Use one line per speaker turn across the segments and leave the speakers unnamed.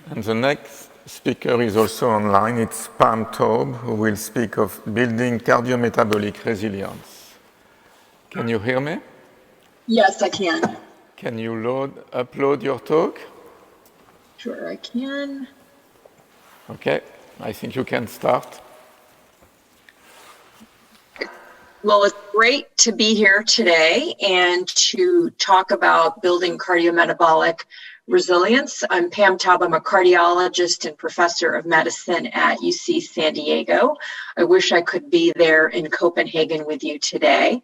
And the next speaker is also online. It's Pam Taub, who will speak of building cardiometabolic resilience. Can you hear me?
Yes, I can.
Can you upload your talk?
Sure, I can.
Okay, I think you can start.
Well, it's great to be here today and to talk about building cardiometabolic resilience. I'm Pam Taub. I'm a cardiologist and professor of medicine at UC San Diego. I wish I could be there in Copenhagen with you today.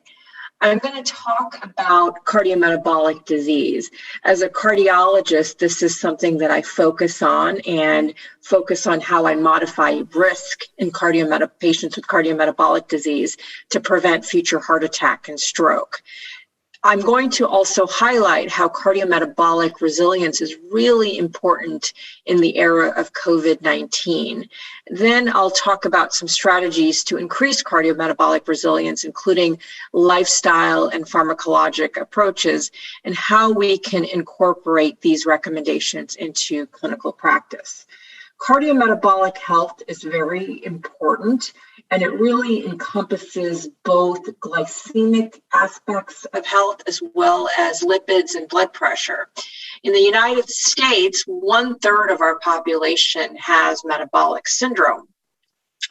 I'm going to talk about cardiometabolic disease. As a cardiologist, this is something that I focus on and focus on how I modify risk in patients with cardiometabolic disease to prevent future heart attack and stroke. I'm going to also highlight how cardiometabolic resilience is really important in the era of COVID-19. Then I'll talk about some strategies to increase cardiometabolic resilience, including lifestyle and pharmacologic approaches, and how we can incorporate these recommendations into clinical practice. Cardiometabolic health is very important, and it really encompasses both glycemic aspects of health as well as lipids and blood pressure. In the United States, 1/3 of our population has metabolic syndrome.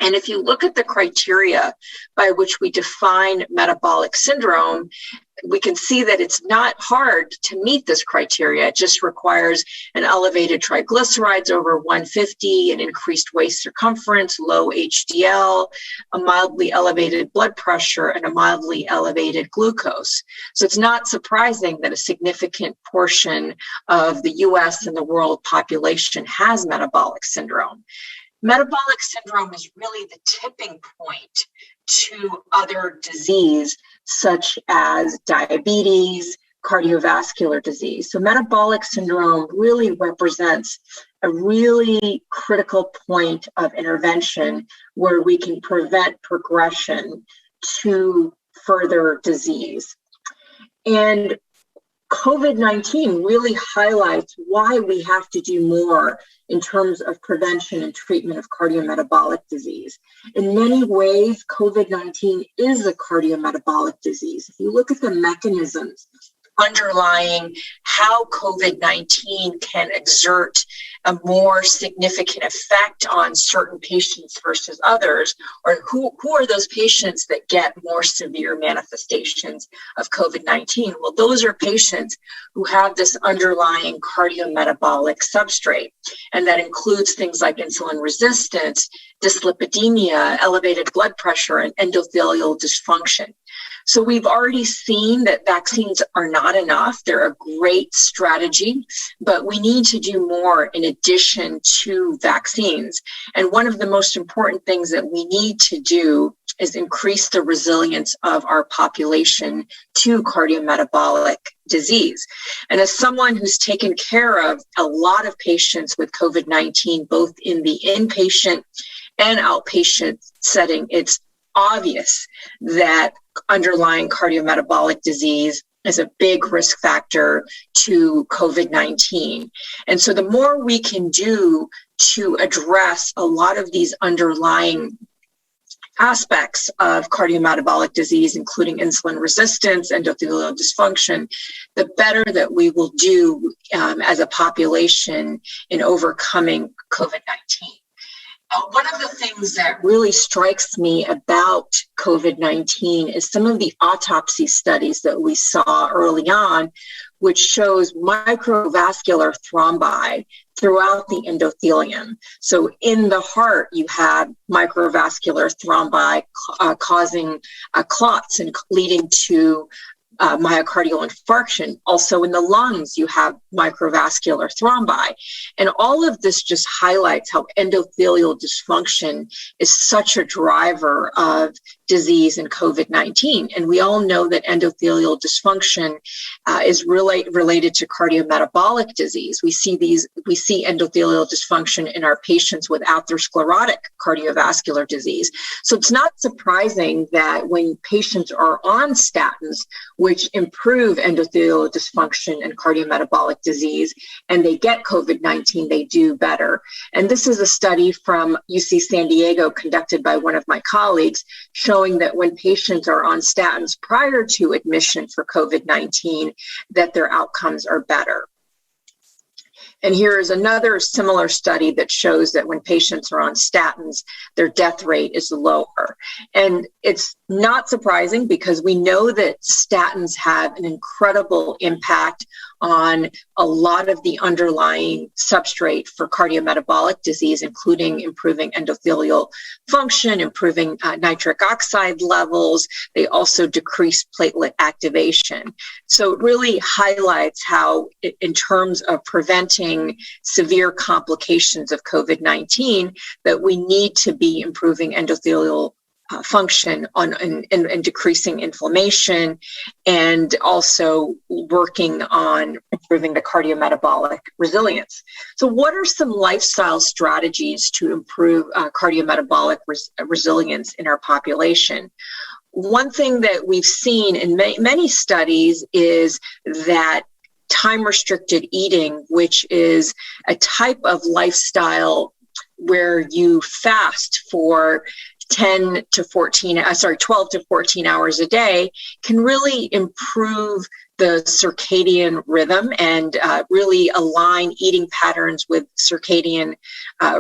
And if you look at the criteria by which we define metabolic syndrome, we can see that it's not hard to meet this criteria. It just requires an elevated triglycerides over 150, an increased waist circumference, low HDL, a mildly elevated blood pressure, and a mildly elevated glucose. So it's not surprising that a significant portion of the US and the world population has metabolic syndrome. Metabolic syndrome is really the tipping point to other disease, such as diabetes, cardiovascular disease. So metabolic syndrome really represents a really critical point of intervention where we can prevent progression to further disease. And COVID-19 really highlights why we have to do more in terms of prevention and treatment of cardiometabolic disease. In many ways, COVID-19 is a cardiometabolic disease. If you look at the mechanisms underlying how COVID-19 can exert a more significant effect on certain patients versus others, or who are those patients that get more severe manifestations of COVID-19? Well, those are patients who have this underlying cardiometabolic substrate, and that includes things like insulin resistance, dyslipidemia, elevated blood pressure, and endothelial dysfunction. So we've already seen that vaccines are not enough. They're a great strategy, but we need to do more in addition to vaccines. And one of the most important things that we need to do is increase the resilience of our population to cardiometabolic disease. And as someone who's taken care of a lot of patients with COVID-19, both in the inpatient and outpatient setting, it's obvious that underlying cardiometabolic disease is a big risk factor to COVID-19. And so the more we can do to address a lot of these underlying aspects of cardiometabolic disease, including insulin resistance, endothelial dysfunction, the better that we will do as a population in overcoming COVID-19. One of the things that really strikes me about COVID-19 is some of the autopsy studies that we saw early on, which shows microvascular thrombi throughout the endothelium. So in the heart, you have microvascular thrombi causing clots and leading to myocardial infarction. Also in the lungs, you have microvascular thrombi. And all of this just highlights how endothelial dysfunction is such a driver of disease in COVID-19. And we all know that endothelial dysfunction is related to cardiometabolic disease. We see endothelial dysfunction in our patients with atherosclerotic cardiovascular disease. So it's not surprising that when patients are on statins, which which improve endothelial dysfunction and cardiometabolic disease, and they get COVID-19, they do better. And this is a study from UC San Diego conducted by one of my colleagues, showing that when patients are on statins prior to admission for COVID-19, that their outcomes are better. And here is another similar study that shows that when patients are on statins, their death rate is lower. And it's not surprising because we know that statins have an incredible impact on a lot of the underlying substrate for cardiometabolic disease, including improving endothelial function, improving nitric oxide levels. They also decrease platelet activation. So it really highlights how, in terms of preventing severe complications of COVID-19, that we need to be improving endothelial function and decreasing inflammation, and also working on improving the cardiometabolic resilience. So what are some lifestyle strategies to improve cardiometabolic resilience in our population? One thing that we've seen in many studies is that time-restricted eating, which is a type of lifestyle where you fast for 12 to 14 hours a day, can really improve the circadian rhythm and really align eating patterns with circadian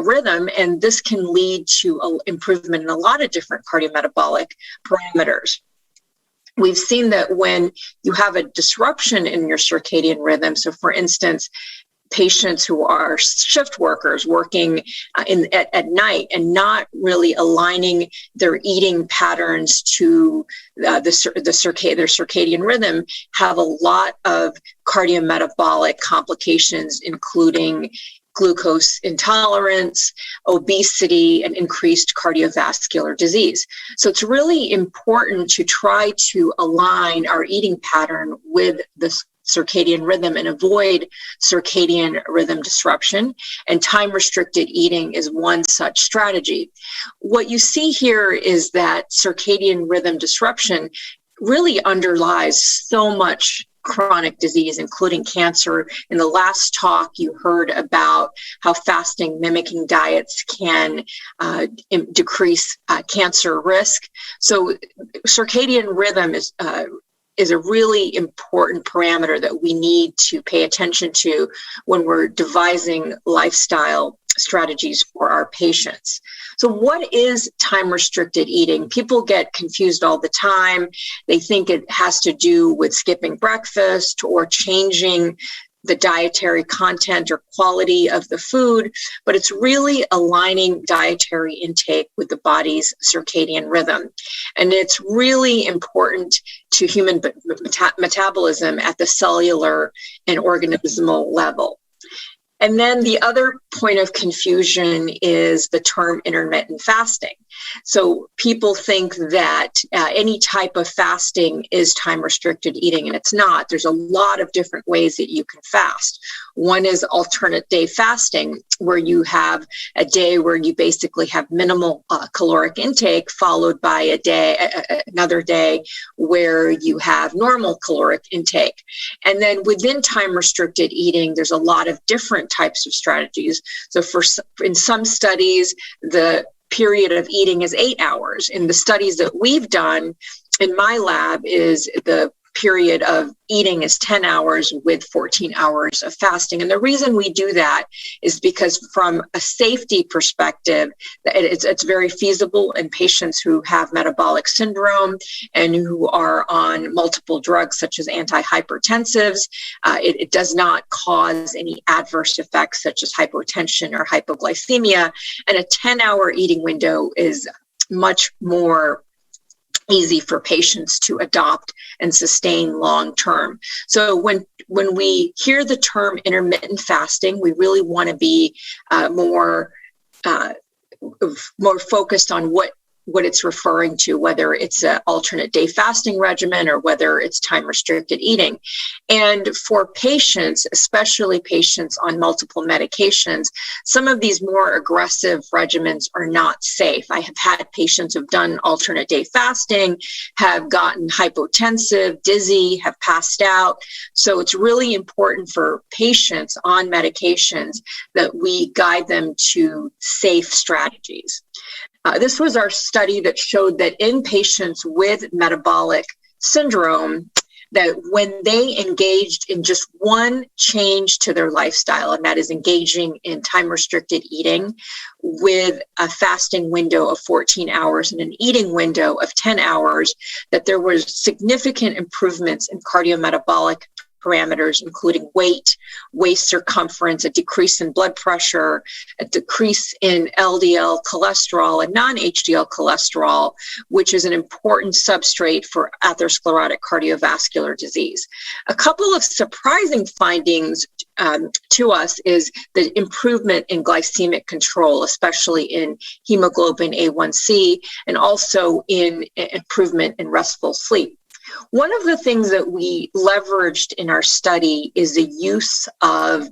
rhythm. And this can lead to improvement in a lot of different cardiometabolic parameters. We've seen that when you have a disruption in your circadian rhythm, so for instance, patients who are shift workers working at night and not really aligning their eating patterns to their circadian rhythm have a lot of cardiometabolic complications, including glucose intolerance, obesity, and increased cardiovascular disease. So it's really important to try to align our eating pattern with the circadian rhythm and avoid circadian rhythm disruption. And time-restricted eating is one such strategy. What you see here is that circadian rhythm disruption really underlies so much chronic disease, including cancer. In the last talk, you heard about how fasting mimicking diets can decrease cancer risk. So circadian rhythm is a really important parameter that we need to pay attention to when we're devising lifestyle strategies for our patients. So what is time-restricted eating? People get confused all the time. They think it has to do with skipping breakfast or changing the dietary content or quality of the food, but it's really aligning dietary intake with the body's circadian rhythm. And it's really important to human metabolism at the cellular and organismal level. And then the other point of confusion is the term intermittent fasting. So people think that any type of fasting is time-restricted eating, and it's not. There's a lot of different ways that you can fast. One is alternate day fasting, where you have a day where you basically have minimal caloric intake, followed by another day where you have normal caloric intake. And then within time-restricted eating, there's a lot of different types of strategies. So in some studies, the period of eating is 8 hours. In the studies that we've done in my lab, is the period of eating is 10 hours with 14 hours of fasting. And the reason we do that is because from a safety perspective, it's very feasible in patients who have metabolic syndrome and who are on multiple drugs such as antihypertensives. It does not cause any adverse effects such as hypotension or hypoglycemia. And a 10-hour eating window is much more easy for patients to adopt and sustain long term. So when we hear the term intermittent fasting, we really want to be more focused on what what it's referring to, whether it's an alternate day fasting regimen or whether it's time-restricted eating. And for patients, especially patients on multiple medications, some of these more aggressive regimens are not safe. I have had patients who've done alternate day fasting, have gotten hypotensive, dizzy, have passed out. So it's really important for patients on medications that we guide them to safe strategies. This was our study that showed that in patients with metabolic syndrome, that when they engaged in just one change to their lifestyle, and that is engaging in time-restricted eating with a fasting window of 14 hours and an eating window of 10 hours, that there was significant improvements in cardiometabolic parameters, including weight, waist circumference, a decrease in blood pressure, a decrease in LDL cholesterol and non-HDL cholesterol, which is an important substrate for atherosclerotic cardiovascular disease. A couple of surprising findings to us is the improvement in glycemic control, especially in hemoglobin A1C, and also in improvement in restful sleep. One of the things that we leveraged in our study is the use of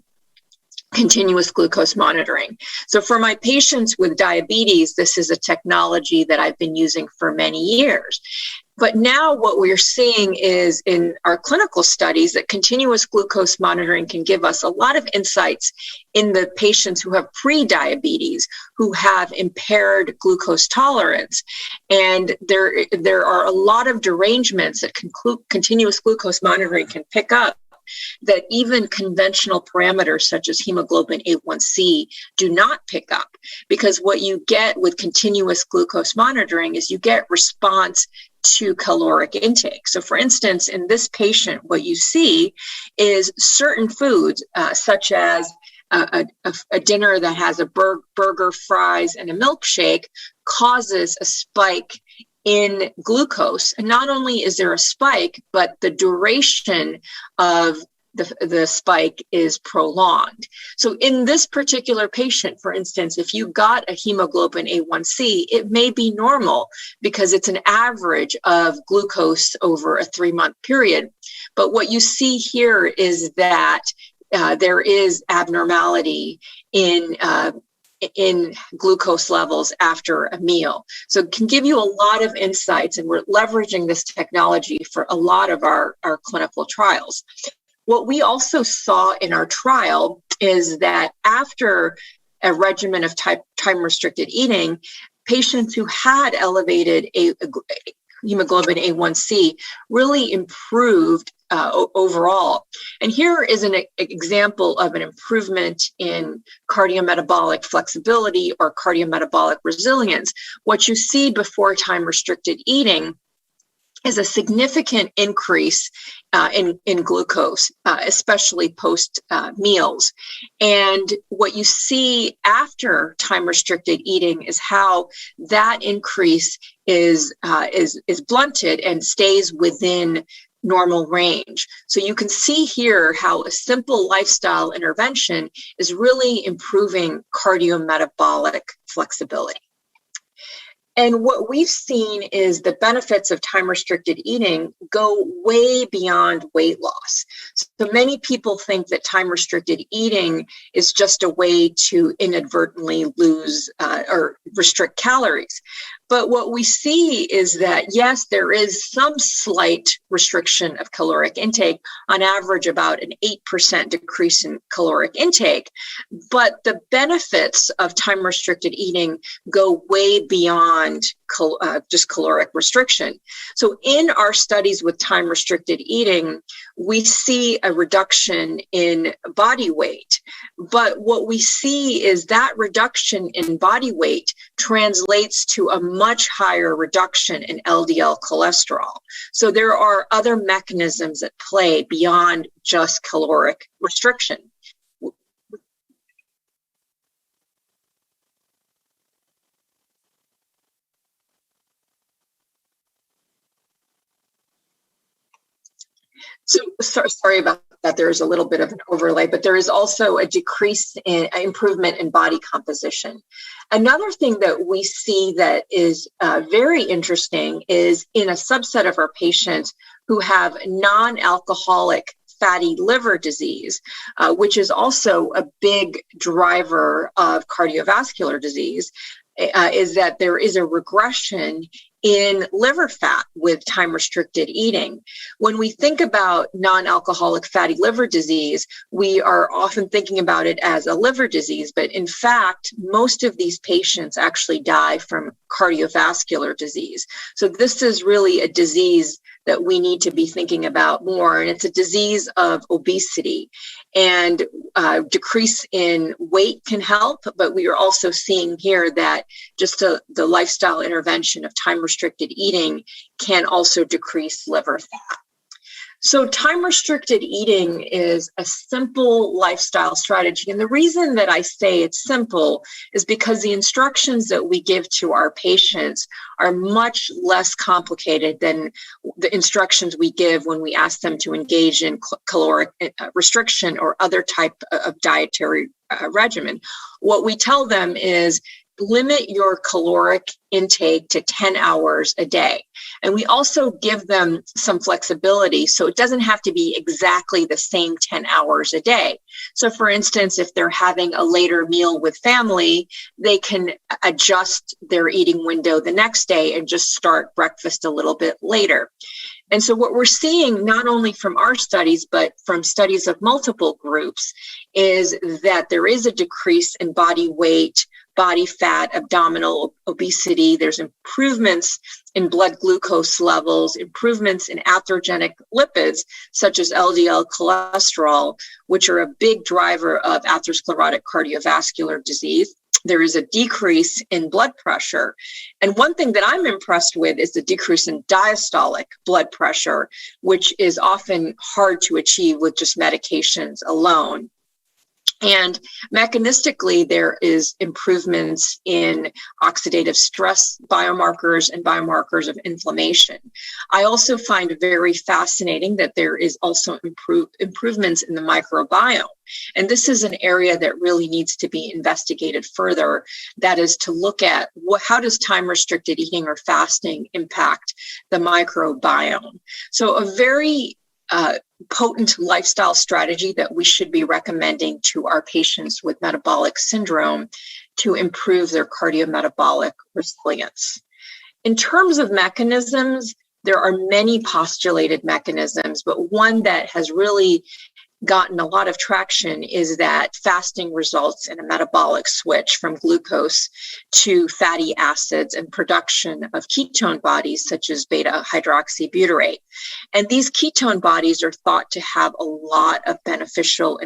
continuous glucose monitoring. So for my patients with diabetes, this is a technology that I've been using for many years. But now what we're seeing is in our clinical studies that continuous glucose monitoring can give us a lot of insights in the patients who have pre-diabetes, who have impaired glucose tolerance. And there are a lot of derangements that continuous glucose monitoring can pick up that even conventional parameters such as hemoglobin A1C do not pick up. Because what you get with continuous glucose monitoring is you get response to caloric intake. So for instance, in this patient, what you see is certain foods, such as a dinner that has a burger, fries, and a milkshake, causes a spike in glucose. And not only is there a spike, but the duration of the spike is prolonged. So in this particular patient, for instance, if you got a hemoglobin A1C, it may be normal because it's an average of glucose over a 3-month period. But what you see here is that there is abnormality in glucose levels after a meal. So it can give you a lot of insights, and we're leveraging this technology for a lot of our clinical trials. What we also saw in our trial is that after a regimen of time-restricted eating, patients who had elevated hemoglobin A1C really improved overall. And here is an example of an improvement in cardiometabolic flexibility or cardiometabolic resilience. What you see before time-restricted eating is a significant increase in glucose, especially post meals. And what you see after time-restricted eating is how that increase is blunted and stays within normal range. So you can see here how a simple lifestyle intervention is really improving cardiometabolic flexibility. And what we've seen is the benefits of time-restricted eating go way beyond weight loss. So many people think that time-restricted eating is just a way to inadvertently lose or restrict calories. But what we see is that, yes, there is some slight restriction of caloric intake, on average about an 8% decrease in caloric intake, but the benefits of time-restricted eating go way beyond just caloric restriction. So in our studies with time-restricted eating, we see a reduction in body weight, but what we see is that reduction in body weight translates to a much higher reduction in LDL cholesterol. So there are other mechanisms at play beyond just caloric restriction. So sorry about that there's a little bit of an overlay, but there is also a decrease in improvement in body composition. Another thing that we see that is very interesting is in a subset of our patients who have non-alcoholic fatty liver disease, which is also a big driver of cardiovascular disease, is that there is a regression in liver fat with time-restricted eating. When we think about non-alcoholic fatty liver disease, we are often thinking about it as a liver disease, but in fact, most of these patients actually die from cardiovascular disease. So this is really a disease that we need to be thinking about more, and it's a disease of obesity. And decrease in weight can help, but we are also seeing here that just the lifestyle intervention of time-restricted eating can also decrease liver fat. So time-restricted eating is a simple lifestyle strategy. And the reason that I say it's simple is because the instructions that we give to our patients are much less complicated than the instructions we give when we ask them to engage in caloric restriction or other type of dietary regimen. What we tell them is, limit your caloric intake to 10 hours a day. And we also give them some flexibility, so it doesn't have to be exactly the same 10 hours a day. So for instance, if they're having a later meal with family, they can adjust their eating window the next day and just start breakfast a little bit later. And so what we're seeing, not only from our studies, but from studies of multiple groups, is that there is a decrease in body weight, body fat, abdominal obesity. There's improvements in blood glucose levels, improvements in atherogenic lipids, such as LDL cholesterol, which are a big driver of atherosclerotic cardiovascular disease. There is a decrease in blood pressure. And one thing that I'm impressed with is the decrease in diastolic blood pressure, which is often hard to achieve with just medications alone. And mechanistically, there is improvements in oxidative stress biomarkers and biomarkers of inflammation. I also find it very fascinating that there is also improvements in the microbiome. And this is an area that really needs to be investigated further. That is to look at how does time-restricted eating or fasting impact the microbiome. So a very potent lifestyle strategy that we should be recommending to our patients with metabolic syndrome to improve their cardiometabolic resilience. In terms of mechanisms, there are many postulated mechanisms, but one that has really gotten a lot of traction is that fasting results in a metabolic switch from glucose to fatty acids and production of ketone bodies such as beta hydroxybutyrate. And these ketone bodies are thought to have a lot of beneficial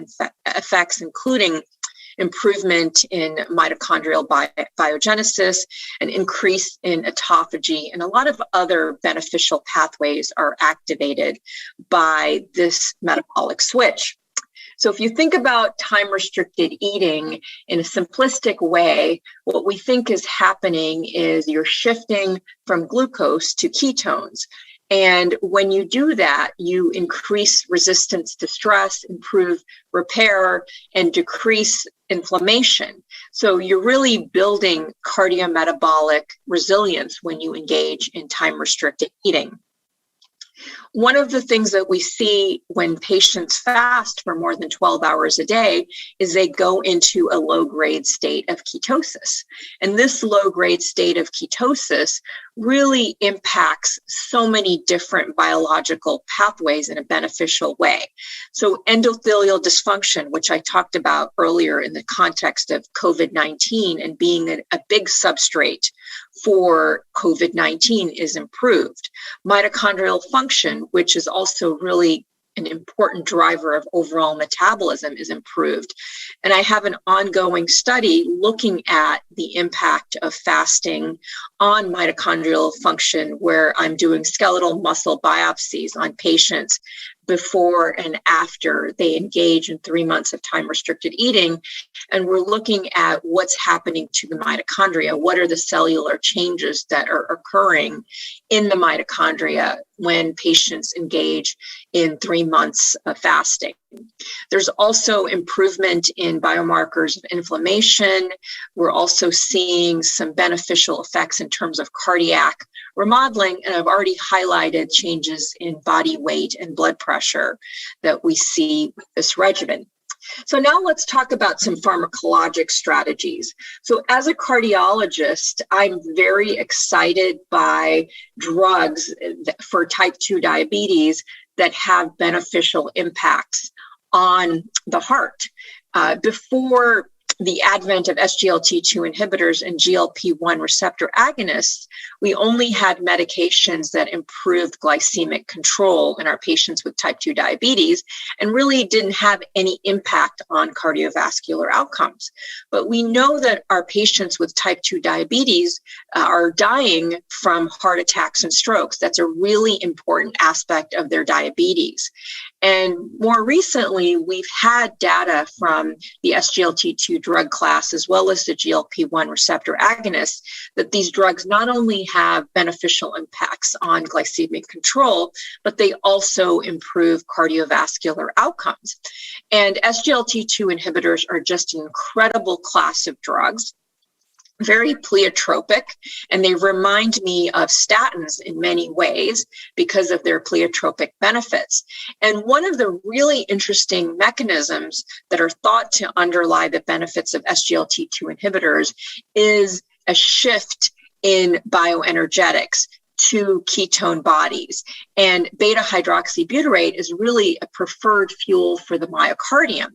effects, including improvement in mitochondrial biogenesis, an increase in autophagy, and a lot of other beneficial pathways are activated by this metabolic switch. So if you think about time-restricted eating in a simplistic way, what we think is happening is you're shifting from glucose to ketones. And when you do that, you increase resistance to stress, improve repair, and decrease inflammation. So you're really building cardiometabolic resilience when you engage in time-restricted eating. One of the things that we see when patients fast for more than 12 hours a day is they go into a low-grade state of ketosis. And this low-grade state of ketosis really impacts so many different biological pathways in a beneficial way. So endothelial dysfunction, which I talked about earlier in the context of COVID-19 and being a big substrate for COVID-19, is improved. Mitochondrial function, which is also really an important driver of overall metabolism, is improved. And I have an ongoing study looking at the impact of fasting on mitochondrial function, where I'm doing skeletal muscle biopsies on patients before and after they engage in 3 months of time-restricted eating. And we're looking at what's happening to the mitochondria. What are the cellular changes that are occurring in the mitochondria when patients engage in 3 months of fasting. There's also improvement in biomarkers of inflammation. We're also seeing some beneficial effects in terms of cardiac remodeling, and I've already highlighted changes in body weight and blood pressure that we see with this regimen. So now let's talk about some pharmacologic strategies. So as a cardiologist, I'm very excited by drugs for type 2 diabetes that have beneficial impacts on the heart. Before the advent of SGLT2 inhibitors and GLP-1 receptor agonists, we only had medications that improved glycemic control in our patients with type 2 diabetes and really didn't have any impact on cardiovascular outcomes. But we know that our patients with type 2 diabetes are dying from heart attacks and strokes. That's a really important aspect of their diabetes. And more recently, we've had data from the SGLT2 drug class as well as the GLP-1 receptor agonists that these drugs not only have beneficial impacts on glycemic control, but they also improve cardiovascular outcomes. And SGLT2 inhibitors are just an incredible class of drugs, very pleiotropic, and they remind me of statins in many ways because of their pleiotropic benefits. And one of the really interesting mechanisms that are thought to underlie the benefits of SGLT2 inhibitors is a shift in bioenergetics to ketone bodies. And beta hydroxybutyrate is really a preferred fuel for the myocardium.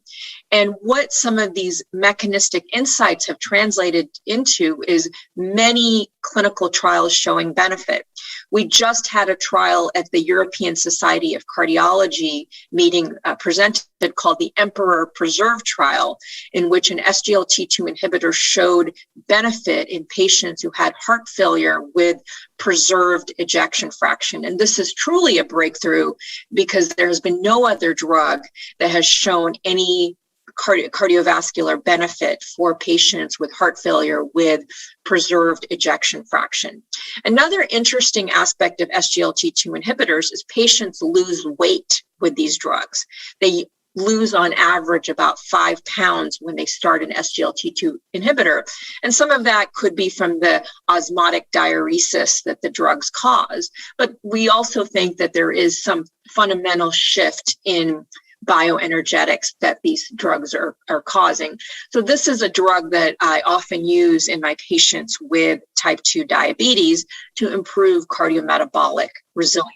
And what some of these mechanistic insights have translated into is many clinical trials showing benefit. We just had a trial at the European Society of Cardiology meeting presented called the Emperor Preserve trial, in which an SGLT2 inhibitor showed benefit in patients who had heart failure with preserved ejection fraction. And this is truly a breakthrough because there has been no other drug that has shown any cardiovascular benefit for patients with heart failure with preserved ejection fraction. Another interesting aspect of SGLT2 inhibitors is patients lose weight with these drugs. They lose on average about 5 pounds when they start an SGLT2 inhibitor. And some of that could be from the osmotic diuresis that the drugs cause. But we also think that there is some fundamental shift in bioenergetics that these drugs are causing. So this is a drug that I often use in my patients with type 2 diabetes to improve cardiometabolic resilience.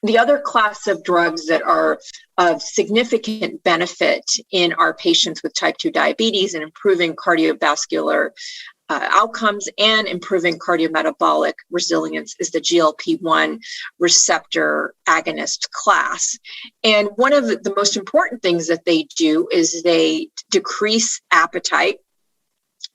The other class of drugs that are of significant benefit in our patients with type 2 diabetes and improving cardiovascular outcomes and improving cardiometabolic resilience is the GLP-1 receptor agonist class. And one of the most important things that they do is they decrease appetite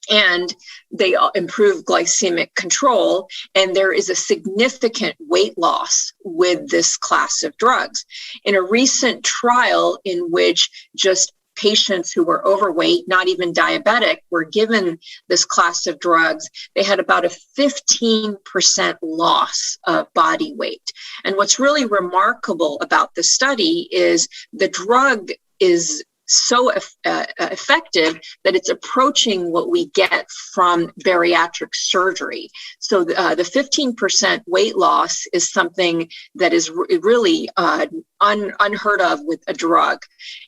and they improve glycemic control, and there is a significant weight loss with this class of drugs. In a recent trial in which just patients who were overweight, not even diabetic, were given this class of drugs, they had about a 15% loss of body weight. And what's really remarkable about the study is the drug is so effective that it's approaching what we get from bariatric surgery. So the 15% weight loss is something that is really unheard of with a drug.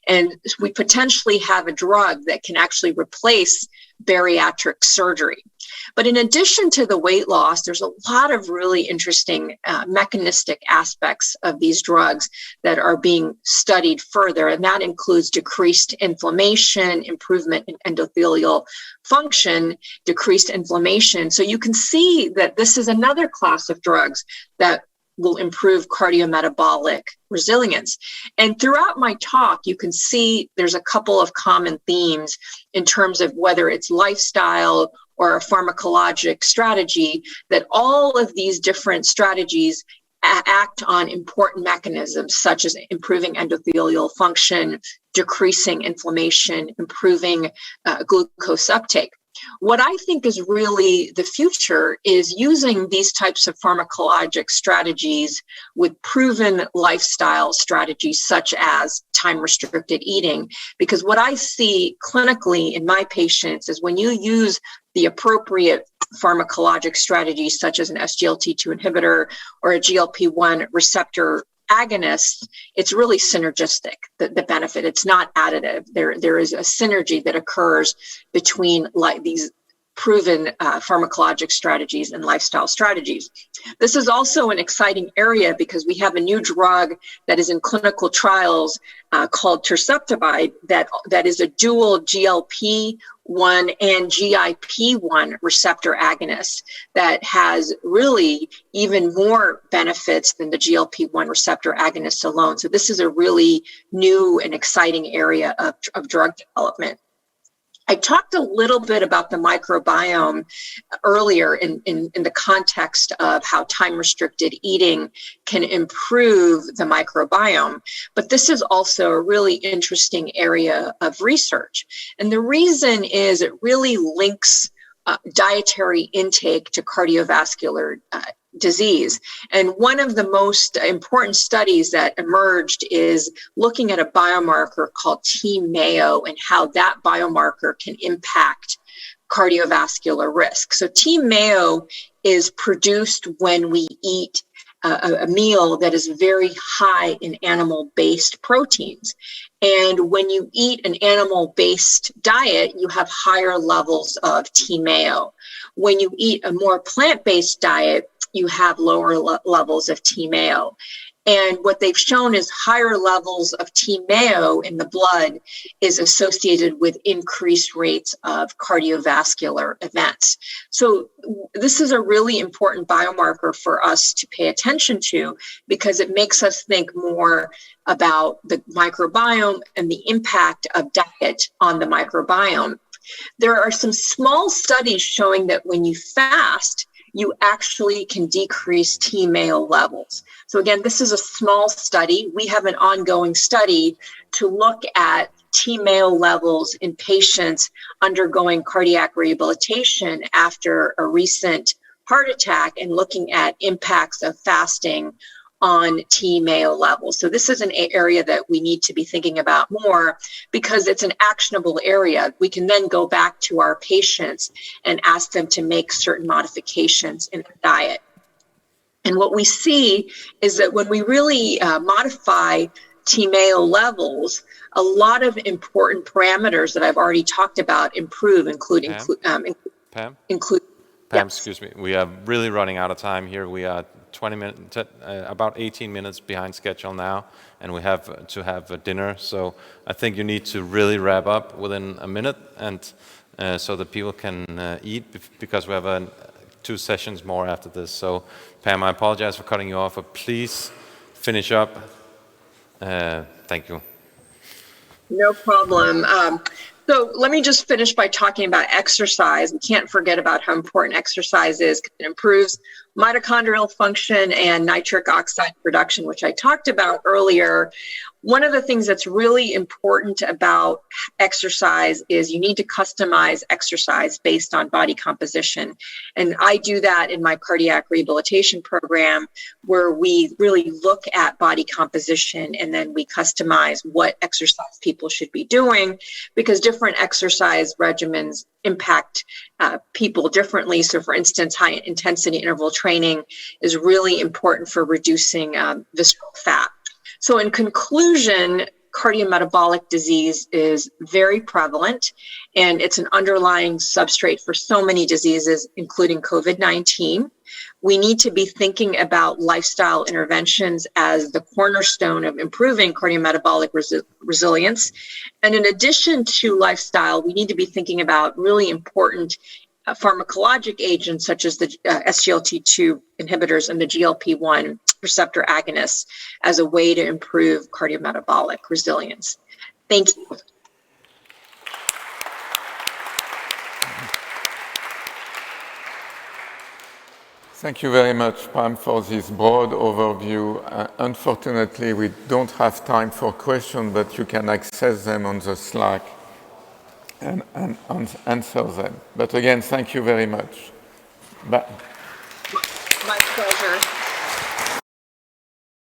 And we potentially have a drug that can actually replace bariatric surgery. But in addition to the weight loss, there's a lot of really interesting mechanistic aspects of these drugs that are being studied further, and that includes decreased inflammation, improvement in endothelial function, decreased inflammation. So you can see that this is another class of drugs that will improve cardiometabolic resilience. And throughout my talk, you can see there's a couple of common themes in terms of whether it's lifestyle or a pharmacologic strategy, that all of these different strategies act on important mechanisms such as improving endothelial function, decreasing inflammation, improving glucose uptake. What I think is really the future is using these types of pharmacologic strategies with proven lifestyle strategies such as time-restricted eating, because what I see clinically in my patients is when you use the appropriate pharmacologic strategies such as an SGLT2 inhibitor or a GLP-1 receptor agonist, it's really synergistic, the benefit. It's not additive. There is a synergy that occurs between like these proven pharmacologic strategies and lifestyle strategies. This is also an exciting area because we have a new drug that is in clinical trials called Terceptibide that is a dual GLP-1 and GIP-1 receptor agonist that has really even more benefits than the GLP-1 receptor agonist alone. So this is a really new and exciting area of drug development. I talked a little bit about the microbiome earlier in the context of how time-restricted eating can improve the microbiome, but this is also a really interesting area of research. And the reason is it really links dietary intake to cardiovascular disease. And one of the most important studies that emerged is looking at a biomarker called T-Mayo and how that biomarker can impact cardiovascular risk. So T-Mayo is produced when we eat a meal that is very high in animal-based proteins. And when you eat an animal-based diet, you have higher levels of T-Mayo. When you eat a more plant-based diet, you have lower levels of T-Mayo. And what they've shown is higher levels of T-Mayo in the blood is associated with increased rates of cardiovascular events. So this is a really important biomarker for us to pay attention to because it makes us think more about the microbiome and the impact of diet on the microbiome. There are some small studies showing that when you fast, you actually can decrease T-Mayo levels. So again, this is a small study. We have an ongoing study to look at T-Mayo levels in patients undergoing cardiac rehabilitation after a recent heart attack and looking at impacts of fasting on T-Mayo levels. So this is an area that we need to be thinking about more because it's an actionable area. We can then go back to our patients and ask them to make certain modifications in their diet. And what we see is that when we really modify T-Mayo levels, a lot of important parameters that I've already talked about improve, including
Pam?
Pam,
excuse me. We are really running out of time here. We are 20 minutes, about 18 minutes behind schedule now, and we have to have a dinner. So I think you need to really wrap up within a minute, and so that people can eat, because we have 2 sessions more after this. So Pam, I apologize for cutting you off, but please finish up. Thank you.
No problem. So let me just finish by talking about exercise. We can't forget about how important exercise is. It improves mitochondrial function and nitric oxide production, which I talked about earlier. One of the things that's really important about exercise is you need to customize exercise based on body composition. And I do that in my cardiac rehabilitation program, where we really look at body composition and then we customize what exercise people should be doing, because different exercise regimens impact people differently. So for instance, high intensity interval training is really important for reducing visceral fat. So in conclusion, cardiometabolic disease is very prevalent, and it's an underlying substrate for so many diseases, including COVID-19. We need to be thinking about lifestyle interventions as the cornerstone of improving cardiometabolic resilience. And in addition to lifestyle, we need to be thinking about really important pharmacologic agents such as the SGLT2 inhibitors and the GLP-1 receptor agonists as a way to improve cardiometabolic resilience. Thank you.
Thank you very much, Pam, for this broad overview. Unfortunately, we don't have time for questions, but you can access them on the Slack and answer them. But again, thank you very much. Bye.
My pleasure.